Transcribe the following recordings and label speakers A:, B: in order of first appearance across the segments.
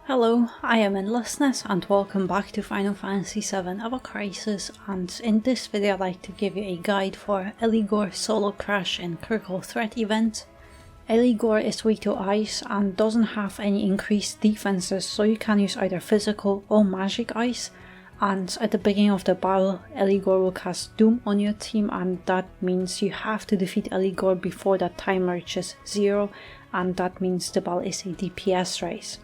A: Hello, I am Endlessness and welcome back to Final Fantasy VII Ever Crisis, and in this video I'd like to give you a guide for Eligor Solo Crash in Critical Threat event. Eligor is weak to ice and doesn't have any increased defenses, so you can use either physical or magic ice, and at the beginning of the battle Eligor will cast Doom on your team, and that means you have to defeat Eligor before that time reaches 0, and that means the battle is a DPS race.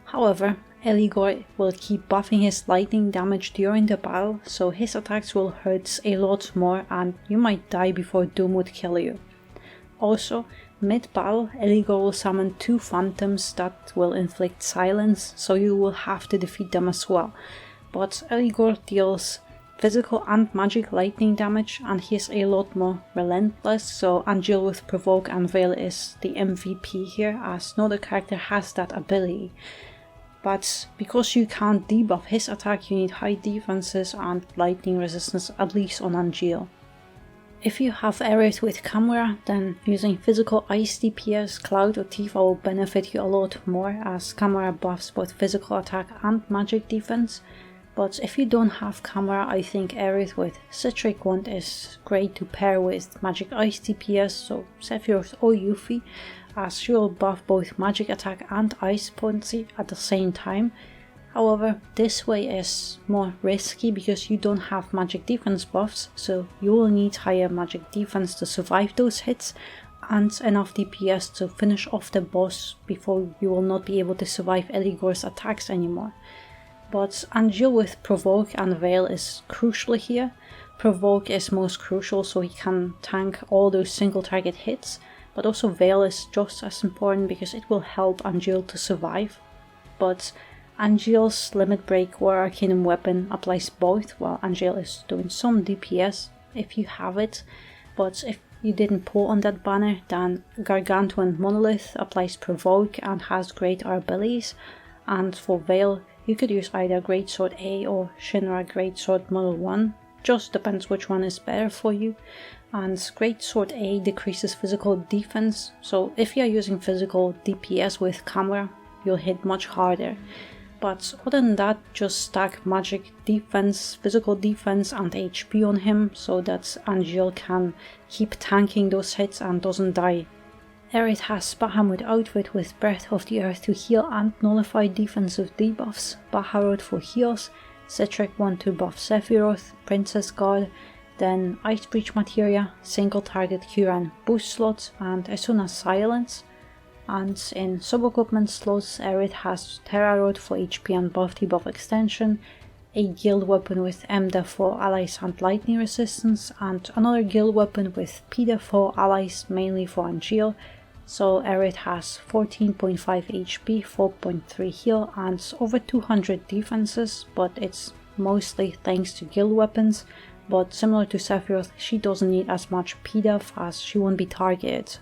A: However, Eligor will keep buffing his lightning damage during the battle, so his attacks will hurt a lot more and you might die before Doom would kill you. Also, mid-battle, Eligor will summon 2 phantoms that will inflict silence, so you will have to defeat them as well. But Eligor deals physical and magic lightning damage, and he is a lot more relentless, so Angel with Provoke and Veil is the MVP here, as no other character has that ability. But because you can't debuff his attack, you need high defenses and lightning resistance, at least on Angel. If you have Aerith with Kamura, then using physical ice DPS, Cloud or Tifa will benefit you a lot more, as Kamura buffs both physical attack and magic defense. But if you don't have Kamura, I think Aerith with Citric Wand is great to pair with magic ice DPS, so Sephiroth or Yuffie, as she will buff both magic attack and ice potency at the same time. However, this way is more risky because you don't have magic defense buffs, so you will need higher magic defense to survive those hits and enough DPS to finish off the boss before you will not be able to survive Eligor's attacks anymore. But Angel with Provoke and Veil is crucial here. Provoke is most crucial so he can tank all those single target hits, but also Veil is just as important because it will help Angel to survive. But Angel's Limit Break War Arcanum weapon applies both, while Angel is doing some DPS if you have it, but if you didn't pull on that banner, then Gargantuan Monolith applies Provoke and has great abilities, and for Veil you could use either Greatsword A or Shinra Greatsword Model 1, just depends which one is better for you. And Greatsword A decreases physical defense, so if you are using physical DPS with Kamura, you'll hit much harder. But other than that, just stack magic defense, physical defense and HP on him so that Angel can keep tanking those hits and doesn't die. Aerith has Bahamut outfit with Breath of the Earth to heal and nullify defensive debuffs, Baharut for heals, Citric Wand to buff Sephiroth, Princess Guard, then Ice Breach Materia, single target cure and boost slots, and Esuna Silence. And in sub-equipment slots, Aerith has Terra Rod for HP and buff debuff extension, a guild weapon with MDEF for allies and lightning resistance, and another guild weapon with PDEF for allies, mainly for Angel. So Aerith has 14.5 HP, 4.3 heal and over 200 defenses, but it's mostly thanks to guild weapons. But similar to Sephiroth, she doesn't need as much PDEF as she won't be targeted.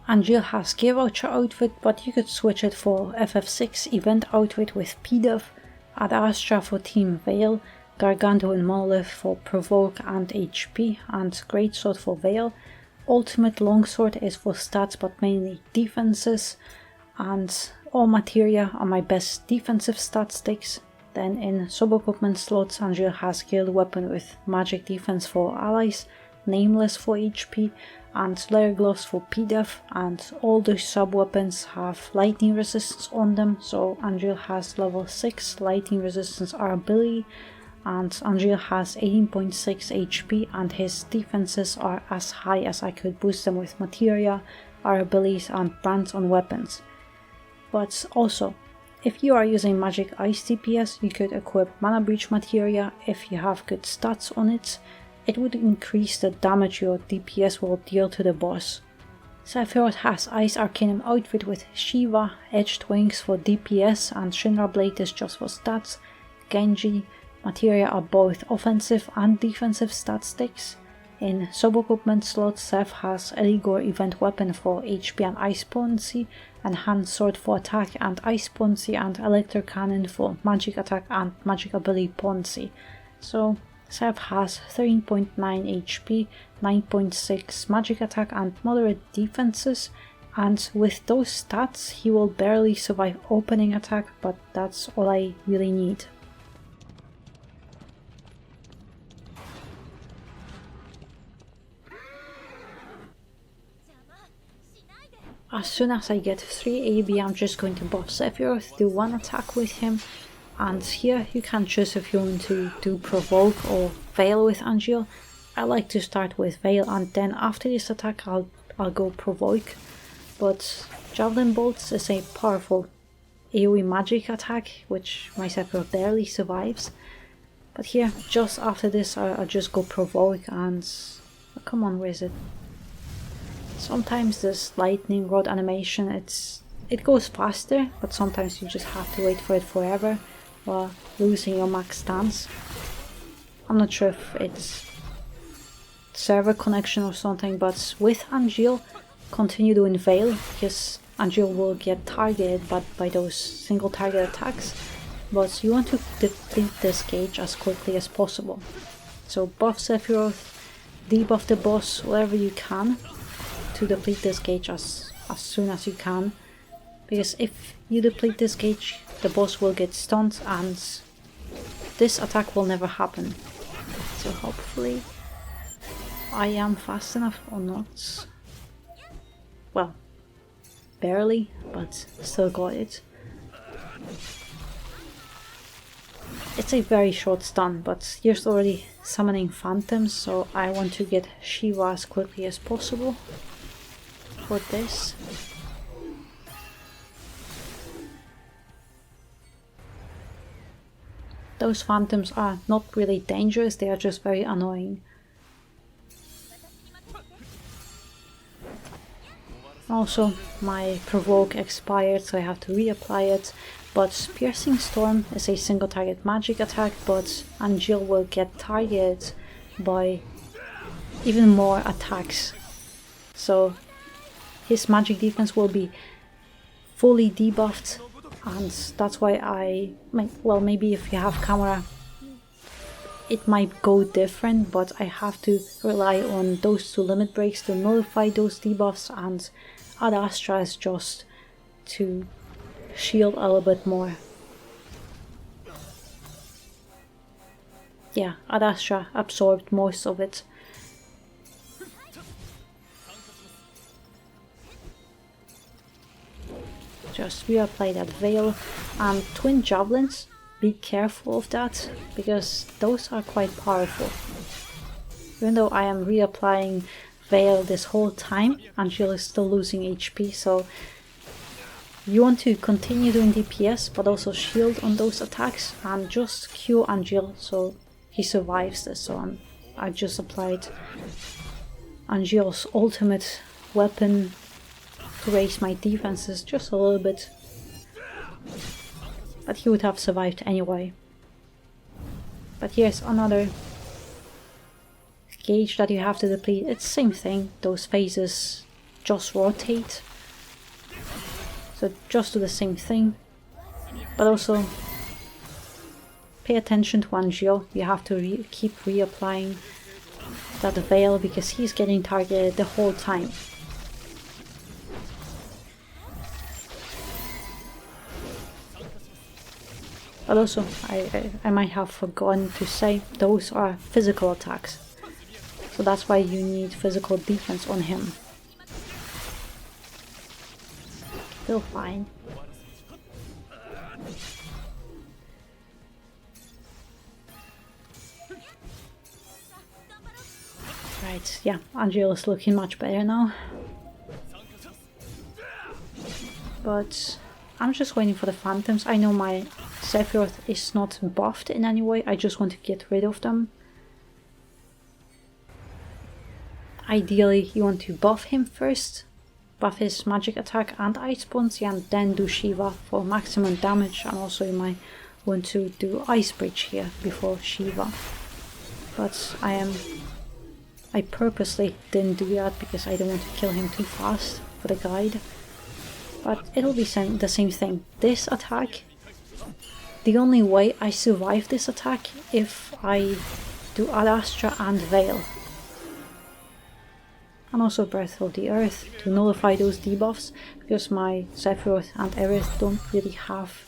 A: Angel has Gear Voucher outfit, but you could switch it for FF6 event outfit with PDEF, Ad Astra for Team Veil, Gargantuan Monolith for Provoke and HP, and Greatsword for Veil. Ultimate Longsword is for stats but mainly defenses, and all materia are my best defensive stat sticks. Then in sub-equipment slots, Angel has guild weapon with magic defense for allies, Nameless for HP, and Layer Gloves for PDEF, and all the sub-weapons have lightning resistance on them, so Angel has level 6 lightning resistance R ability, and Angel has 18.6 HP and his defenses are as high as I could boost them with materia, R abilities and brands on weapons. But also, if you are using magic ice DPS, you could equip Mana Breach materia if you have good stats on it. It would increase the damage your DPS will deal to the boss. Sephiroth has Ice Arcanum outfit with Shiva, Edged Wings for DPS and Shinra Blade is just for stats. Genji, materia are both offensive and defensive stat sticks. In sub-equipment slots, Seth has Eligor event weapon for HP and ice potency, and hand sword for attack and ice potency, and electric cannon for magic attack and magic ability potency. So Sev has 13.9 HP, 9.6 magic attack and moderate defenses, and with those stats he will barely survive opening attack, but that's all I really need. As soon as I get 3 AB, I'm just going to buff Sephiroth, do one attack with him, and here you can choose if you want to do Provoke or Veil with Angeal. I like to start with Veil and then after this attack I'll go Provoke, but Javelin Bolts is a powerful AoE magic attack which my Sephiroth barely survives. But here, just after this, I'll just go Provoke and... oh, come on, where is it? Sometimes this lightning rod animation, it goes faster, but sometimes you just have to wait for it forever while losing your max stance. I'm not sure if it's server connection or something, but with Angeal, continue doing Veil, because Angeal will get targeted by those single target attacks, but you want to deplete this gauge as quickly as possible. So buff Sephiroth, debuff the boss wherever you can, to deplete this gauge as soon as you can, because if you deplete this gauge the boss will get stunned and this attack will never happen. So hopefully I am fast enough or not. Well, barely, but still got it. It's a very short stun, but here's already summoning phantoms, so I want to get Shiva as quickly as possible for this. Those phantoms are not really dangerous, they are just very annoying. Also, my Provoke expired, so I have to reapply it, but Piercing Storm is a single target magic attack, but Angeal will get targeted by even more attacks. So his magic defense will be fully debuffed, and that's why well, maybe if you have Kamura it might go different, but I have to rely on those two limit breaks to nullify those debuffs, and Ad Astra is just to shield a little bit more. Yeah, Ad Astra absorbed most of it. Just reapply that Veil, and Twin Javelins, be careful of that, because those are quite powerful. Even though I am reapplying Veil this whole time, Angeal is still losing HP, so you want to continue doing DPS but also shield on those attacks and just Q Angeal so he survives this. So I just applied Angeal's ultimate weapon to raise my defenses just a little bit, but he would have survived anyway. But here's another gauge that you have to deplete. It's the same thing, those phases just rotate, so just do the same thing, but also pay attention to Angeal. You have to keep reapplying that Veil because he's getting targeted the whole time. But also, I might have forgotten to say, those are physical attacks. So that's why you need physical defense on him. Still fine. Right, yeah, Angeal is looking much better now. But I'm just waiting for the phantoms. I know my Sephiroth is not buffed in any way, I just want to get rid of them. Ideally you want to buff him first, buff his magic attack and ice buns, and then do Shiva for maximum damage, and also you might want to do Ice Bridge here before Shiva. But I purposely didn't do that because I don't want to kill him too fast for the guide. But it'll be the same thing. This attack, the only way I survive this attack if I do Ad Astra and Veil. And also Breath of the Earth to nullify those debuffs, because my Sephiroth and Aerith don't really have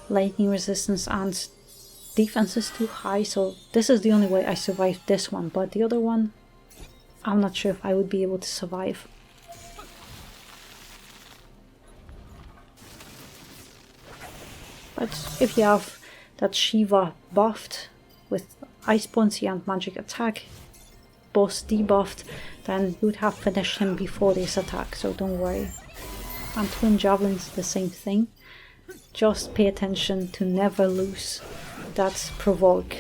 A: lightning resistance and defense is too high, so this is the only way I survived this one, but the other one, I'm not sure if I would be able to survive. But if you have that Shiva buffed with Ice Buoyancy and Magic Attack, boss debuffed, then you would have finished him before this attack, so don't worry. And Twin Javelin's the same thing. Just pay attention to never lose that provoke.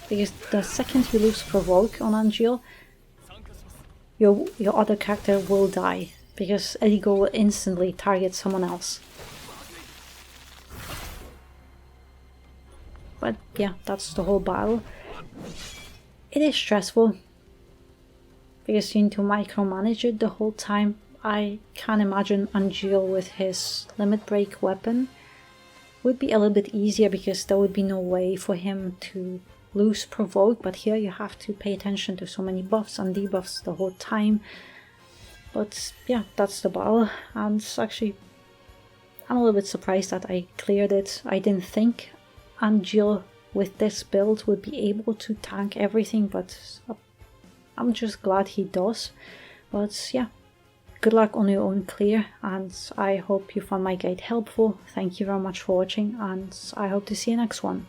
A: Because the second you lose provoke on Angeal, your other character will die, because Eligor will instantly target someone else. But yeah, that's the whole battle. It is stressful, because you need to micromanage it the whole time. I can't imagine Angeal with his limit break weapon would be a little bit easier, because there would be no way for him to lose provoke, but here you have to pay attention to so many buffs and debuffs the whole time. But yeah, that's the battle, and actually I'm a little bit surprised that I cleared it. I didn't think Angeal with this build would be able to tank everything, but I'm just glad he does. But yeah, good luck on your own clear, and I hope you found my guide helpful. Thank you very much for watching, and I hope to see you next one.